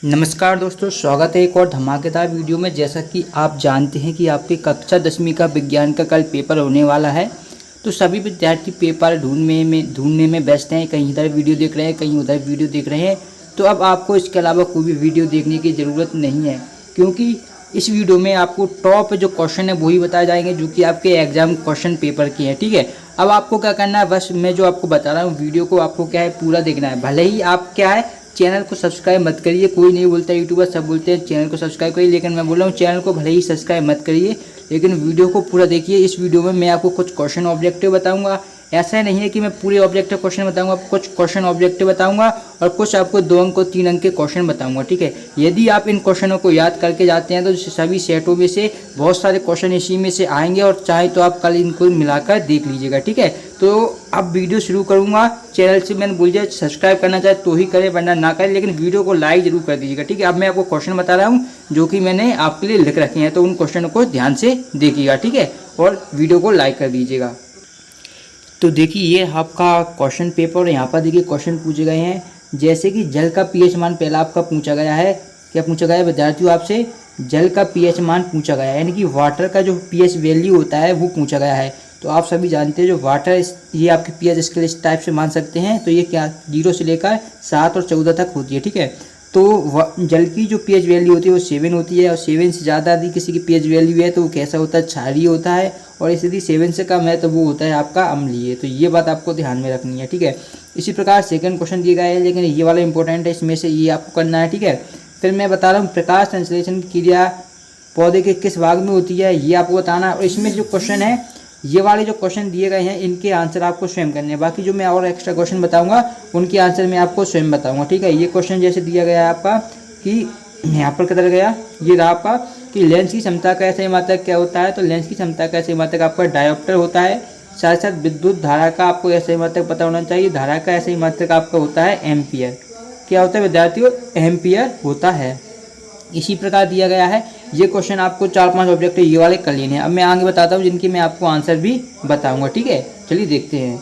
नमस्कार दोस्तों, स्वागत है एक और धमाकेदार वीडियो में। जैसा कि आप जानते हैं कि आपके कक्षा 10वीं का विज्ञान का कल पेपर होने वाला है, तो सभी विद्यार्थी पेपर ढूंढने में व्यस्त हैं। कहीं इधर वीडियो देख रहे हैं, कहीं उधर वीडियो देख रहे हैं। तो अब आपको इसके अलावा कोई भी वीडियो देखने की ज़रूरत नहीं है, क्योंकि इस वीडियो में आपको टॉप जो क्वेश्चन है वही बताए जाएंगे जो कि आपके एग्जाम क्वेश्चन पेपर के हैं। ठीक है, अब आपको क्या करना है, बस मैं जो आपको बता रहा हूँ वीडियो को आपको क्या है पूरा देखना है। भले ही आप क्या है चैनल को सब्सक्राइब मत करिए, कोई नहीं बोलता, यूट्यूबर सब बोलते हैं चैनल को सब्सक्राइब करिए, लेकिन मैं बोल रहा हूँ चैनल को भले ही सब्सक्राइब मत करिए, लेकिन वीडियो को पूरा देखिए। इस वीडियो में मैं आपको कुछ क्वेश्चन ऑब्जेक्टिव बताऊंगा। ऐसा नहीं है कि मैं पूरे ऑब्जेक्टिव क्वेश्चन बताऊंगा, कुछ क्वेश्चन ऑब्जेक्टिव बताऊंगा और कुछ आपको 2 अंक और 3 अंक के क्वेश्चन बताऊंगा। ठीक है, यदि आप इन क्वेश्चनों को याद करके जाते हैं तो सभी सेटों में से बहुत सारे क्वेश्चन इसी में से आएंगे, और चाहे तो आप कल इनको मिलाकर देख लीजिएगा। ठीक है, तो अब वीडियो शुरू करूंगा। चैनल से मैंने बोल दिया सब्सक्राइब करना चाहे तो ही करें, वरना ना करें, लेकिन वीडियो को लाइक जरूर कर दीजिएगा। ठीक है, अब मैं आपको क्वेश्चन बता रहा हूँ जो कि मैंने आपके लिए लिख रखे हैं, तो उन क्वेश्चनों को ध्यान से देखिएगा। ठीक है, और वीडियो को लाइक कर दीजिएगा। तो देखिए ये आपका क्वेश्चन पेपर, और यहाँ पर देखिए क्वेश्चन पूछे गए हैं। जैसे कि जल का पीएच मान पहला आपका पूछा गया है। क्या पूछा गया है विद्यार्थियों आपसे? जल का पीएच मान पूछा गया है, यानी कि वाटर का जो पीएच वैल्यू होता है वो पूछा गया है। तो आप सभी जानते हैं जो वाटर ये आपके पीएच स्केल इस टाइप से मान सकते हैं। तो ये क्या 0 से लेकर 7 और 14 तक होती है। ठीक है, तो जल की जो पीएच वैल्यू होती है वो 7 होती है, और 7 से ज़्यादा यदि किसी की पीएच वैल्यू है तो वो कैसा होता है, क्षारीय होता है, और यदि 7 से कम है तो वो होता है आपका अम्लीय। तो ये बात आपको ध्यान में रखनी है। ठीक है, इसी प्रकार सेकंड क्वेश्चन दिया गया है, लेकिन ये वाला इंपॉर्टेंट है, इसमें से ये आपको करना है। ठीक है, फिर मैं बता रहा हूँ प्रकाश संश्लेषण क्रिया पौधे के किस भाग में होती है, ये आपको बताना। और इसमें जो क्वेश्चन है, ये वाले जो क्वेश्चन दिए गए हैं इनके आंसर आपको स्वयं करने हैं। बाकी जो मैं और एक्स्ट्रा क्वेश्चन बताऊंगा उनके आंसर मैं आपको स्वयं बताऊंगा। ठीक है, ये क्वेश्चन जैसे दिया गया है आपका कि यहाँ पर किधर गया, ये रहा आपका कि लेंस की क्षमता का ऐसे मात्रक क्या होता है। तो लेंस की क्षमता का ऐसे मात्रक आपका डायोप्टर होता है। साथ साथ विद्युत धारा का आपको ऐसे मात्रक पता होना चाहिए। धारा का ऐसे मात्रक आपका होता है एम्पियर। क्या होता है विद्यार्थियों? एम्पियर होता है। इसी प्रकार दिया गया है। ये क्वेश्चन आपको 4-5 ऑब्जेक्टिव ये वाले कर लेने हैं। अब मैं आगे बताता हूँ जिनकी मैं आपको आंसर भी बताऊंगा। ठीक है, चलिए देखते हैं।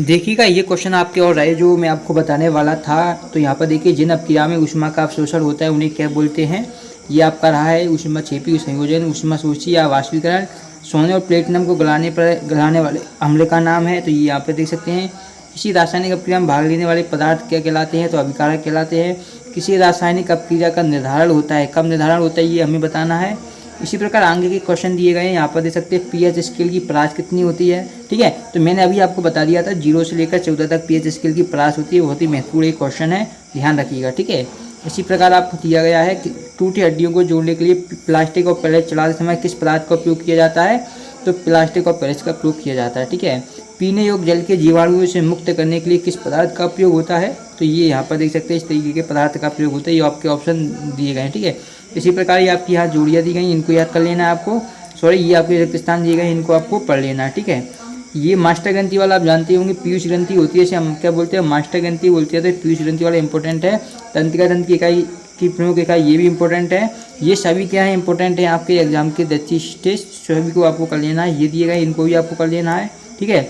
देखिएगा ये क्वेश्चन आपके और रहे जो मैं आपको बताने वाला था। तो यहाँ पर देखिए जिन अपक्रिया में ऊष्मा का अवशोषण होता है उन्हें क्या बोलते हैं। ये आपका रहा है ऊष्मा क्षेपी संयोजन, ऊष्मा शोषी या वाष्पीकरण। सोने और प्लेटिनम को गलाने वाले अम्ल का नाम है। तो ये यहाँ पर देख सकते हैं। किसी रासायनिक अपक्रिया में भाग लेने वाले पदार्थ क्या कहलाते हैं? तो अभिकारक कहलाते हैं। किसी रासायनिक अपक्रिया का निर्धारण होता है, कब निर्धारण होता है ये हमें बताना है। इसी प्रकार आगे के क्वेश्चन दिए गए हैं, यहाँ पर देख सकते हैं पीएच स्केल की परास कितनी होती है। ठीक है, तो मैंने अभी आपको बता दिया था 0 से लेकर 14 तक पीएच स्केल की परास होती है। बहुत ही महत्वपूर्ण एक क्वेश्चन है, ध्यान रखिएगा। ठीक है, इसी प्रकार आपको दिया गया है कि टूटी हड्डियों को जोड़ने के लिए प्लास्टिक और पैलेट चलाते समय किस पदार्थ का उपयोग किया जाता है? तो प्लास्टिक और पैलेट का उपयोग किया जाता है। ठीक है, पीने योग्य जल के जीवाणुओं से मुक्त करने के लिए किस पदार्थ का उपयोग होता है? तो ये यहाँ पर देख सकते हैं इस तरीके के पदार्थ का प्रयोग होता है। ये आपके ऑप्शन दिए गए हैं। ठीक है, इसी प्रकार ये आपकी यहाँ जोड़ियाँ दी गई, इनको याद कर लेना है आपको। सॉरी, ये आपके रिक्त स्थान दिए गए, इनको आपको पढ़ लेना है। ठीक है, ये मास्टर ग्रंथि वाला आप जानते होंगे, पीयूष ग्रंथि होती है, इसे हम क्या बोलते हैं? मास्टर ग्रंथि बोलते हैं। तो पीयूष ग्रंथि वाला इंपॉर्टेंट है। तंत्रिका तंत्र की इकाई की प्रमुख इकाई ये भी इंपॉर्टेंट है। ये सभी क्या है इंपॉर्टेंट है आपके एग्जाम के टेस्ट, सभी को आपको कर लेना है। ये दिए गए इनको भी आपको कर लेना है। ठीक है,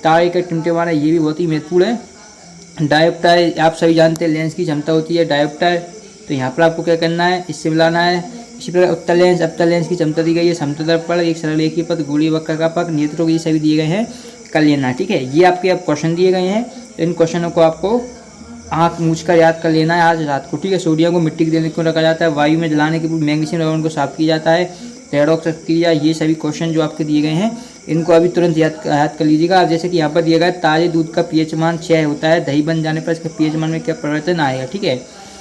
तारे का टिमटिमाना ये भी बहुत ही महत्वपूर्ण है। डायोप्टर आप सभी जानते हैं लेंस की क्षमता होती है डायोप्टर। तो यहाँ पर आपको क्या करना है, इससे मिलाना है। इसी प्रकार उत्तल लेंस अवतल लेंस की क्षमता दी गई है। समतल एक सरल एक ही पथ, गोलीय वक्र का पथ, नेत्रों ये सभी दिए गए हैं, कर लेना। ठीक है, ये आपके अब क्वेश्चन दिए गए हैं। तो इन क्वेश्चनों को आपको आँख मूछ कर याद कर लेना है आज रात को। ठीक है, सोडियम को मिट्टी के देने को रखा जाता है। वायु में जलाने के पूर्व मैग्नीशियम आयन को साफ किया जाता है। रेडॉक्स क्रिया, ये सभी क्वेश्चन जो आपके दिए गए हैं इनको अभी तुरंत याद कर लीजिएगा। अब जैसे कि यहाँ पर दिया गया ताजे दूध का पीएच मान 6 होता है, दही बन जाने पर इसके पीएच मान में क्या परिवर्तन आएगा? ठीक है,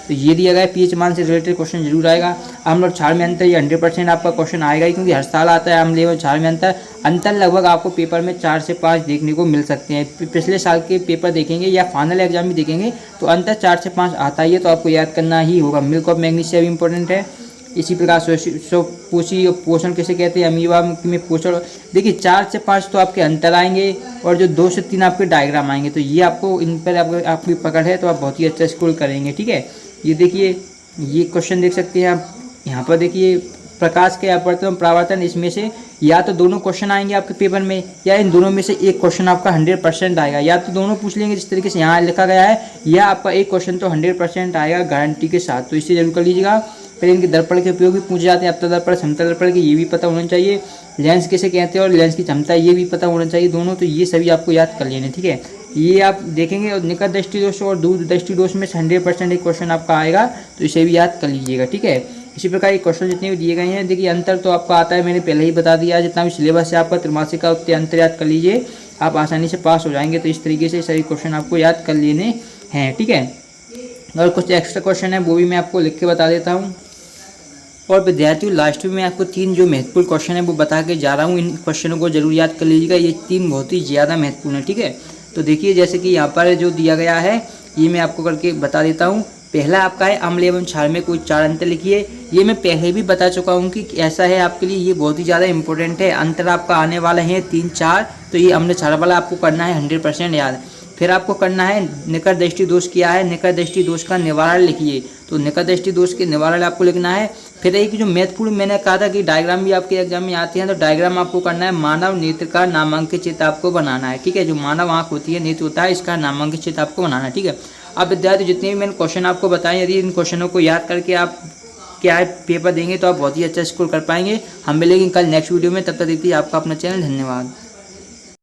तो ये दिया गया पीएच मान से रिलेटेड क्वेश्चन जरूर आएगा। अम्ल और क्षार में अंतर, ये 100% आपका क्वेश्चन आएगा ही, क्योंकि हर साल आता है अम्ल और क्षार में अंतर लगभग आपको पेपर में 4 से 5 देखने को मिल सकते हैं। पिछले साल के पेपर देखेंगे या फाइनल एग्जाम भी देखेंगे तो अंतर 4 से 5 आता ही है, तो आपको याद करना ही होगा। मिल्क ऑफ मैग्नीशियम भी इंपॉर्टेंट है। इसी प्रकार पोषण किसे कहते हैं? अमीबा में पोषण। देखिए 4 से 5 तो आपके अंतर आएंगे, और जो 2 से 3 आपके डायग्राम आएंगे। तो ये आपको इन पर आपकी पकड़ है तो आप बहुत ही अच्छा स्कोर करेंगे। ठीक है, ये देखिए ये क्वेश्चन देख सकते हैं आप। यहाँ पर देखिए प्रकाश के अपवर्तन परावर्तन, इसमें से या तो दोनों क्वेश्चन आएंगे आपके पेपर में, या इन दोनों में से एक क्वेश्चन आपका 100% आएगा। या तो दोनों पूछ लेंगे जिस तरीके से यहाँ लिखा गया है, या आपका एक क्वेश्चन तो 100% आएगा गारंटी के साथ। तो इसे जरूर कर लीजिएगा। फिर इनके दर्पण के उपयोग भी पूछे जाते हैं, अवतल दर्पण, समतल दर्पण की, ये भी पता होना चाहिए। लेंस किसे कहते हैं और लेंस की क्षमता, ये भी पता होना चाहिए दोनों। तो ये सभी आपको याद कर लेने, ठीक है। ये आप देखेंगे और निकट दृष्टि दोष और दूर दृष्टि दोष में 100% एक क्वेश्चन आपका आएगा, तो इसे भी याद कर लीजिएगा, ठीक है। इसी प्रकार ये क्वेश्चन जितने भी दिए गए हैं, देखिए अंतर तो आपका आता है, मैंने पहले ही बता दिया। जितना भी सिलेबस है आपका त्रैमासिक का, उतने अंतर याद कर लीजिए, आप आसानी से पास हो जाएंगे। तो इस तरीके से सभी क्वेश्चन आपको याद कर लेने हैं, ठीक है। और कुछ एक्स्ट्रा क्वेश्चन है वो भी मैं आपको लिख के बता देता हूँ। और विद्यार्थियों लास्ट में मैं आपको 3 जो महत्वपूर्ण क्वेश्चन है वो बता के जा रहा हूँ। इन क्वेश्चनों को जरूर याद कर लीजिएगा, ये 3 बहुत ही ज़्यादा महत्वपूर्ण है, ठीक है। तो देखिए जैसे कि यहाँ पर जो दिया गया है ये मैं आपको करके बता देता हूँ। पहला आपका है अम्ल एवं क्षार में कोई 4 अंतर लिखिए। ये मैं पहले भी बता चुका हूँ कि ऐसा है आपके लिए, ये बहुत ही ज़्यादा इंपॉर्टेंट है। अंतर आपका आने वाला है 3 4, तो ये अम्ल क्षार वाला आपको करना है 100% याद। फिर आपको करना है निकट दृष्टि दोष किया है, निकट दृष्टि दोष का निवारण लिखिए। तो निकट दृष्टि दोष के निवारण आपको लिखना है। फिर एक जो महत्वपूर्ण मैंने कहा था कि डायग्राम भी आपके एग्जाम में आते हैं, तो डायग्राम आपको करना है मानव नेत्र का नामांकित चित्र आपको बनाना है, ठीक है। जो मानव आंख होती है, नेत्र होता है, इसका नामांकित चित्र आपको बनाना है, ठीक है। अब विद्यार्थी जितने भी मैंने क्वेश्चन आपको बताए, यदि इन क्वेश्चनों को याद करके आप क्या है पेपर देंगे तो आप बहुत ही अच्छा स्कोर कर पाएंगे। हम मिलेंगे कल नेक्स्ट वीडियो में, तब तक देखिए आपका अपना चैनल। धन्यवाद।